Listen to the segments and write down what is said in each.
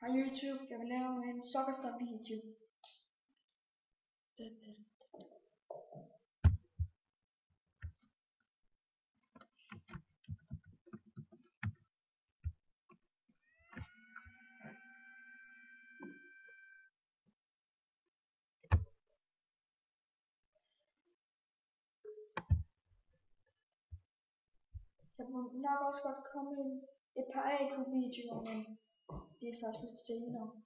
Hej YouTube, jeg vil lave en Soccerstar video. Der må nok også godt komme et par AK-videoer, men det er først lidt senere.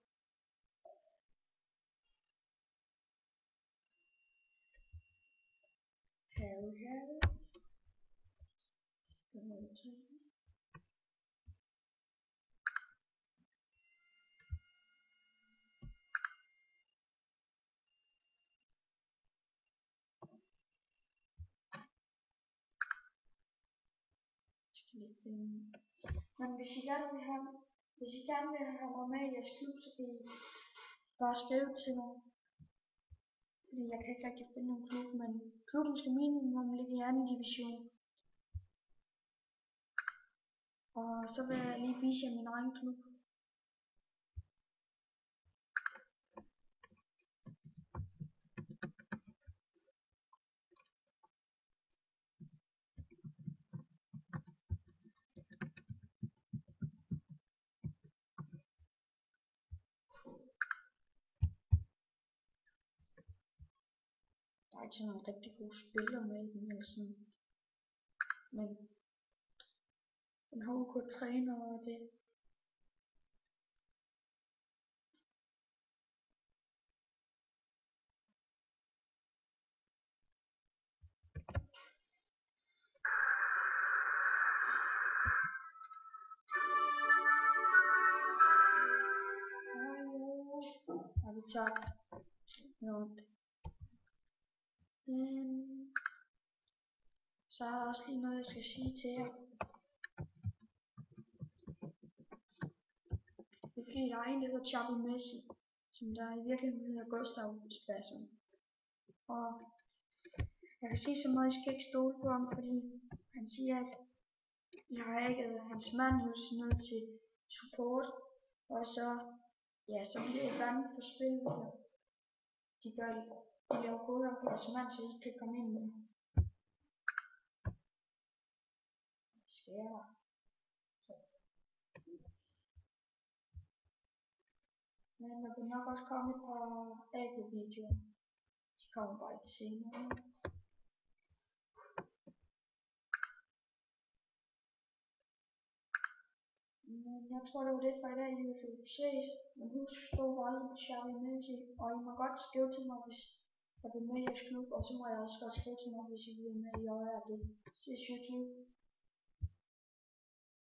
Harry. Men hvis I gerne vil have mig med i jeres klub, så kan I bare skrive til mig. Fordi jeg kan ikke rigtig finde en klub, men klubben skal minimum ligge i anden division. Og så vil jeg lige vise jer min egen klub. Der er ikke sådan en rigtig god spiller med i den eller sådan. Men den har jo kun træner og det. Har vi tabt. Så er der også lige noget jeg skal sige til jer. Det er fordi der er en der hedder Xavi Messi, som der i virkeligheden hedder Gustav Spasson. Og jeg kan sige så meget, I skal ikke stole på ham, fordi han siger, at jeg har ikke hans mand hos noget til support, og så bliver et andet for spillet. De laver koder på deres mand, så I kan komme ind med. Skærer. Men der vil nok også komme et par AK-videoer. De kommer bare lidt senere. Men jeg tror det var det for i dag, YouTube. Ses. Men husk at stå volden på Xavi Messi. Og I må godt skrive til mig, hvis jeg vil med i jeres klub. Og så må jeg også godt skrive til mig, hvis I vil med i JRD. Ses YouTube.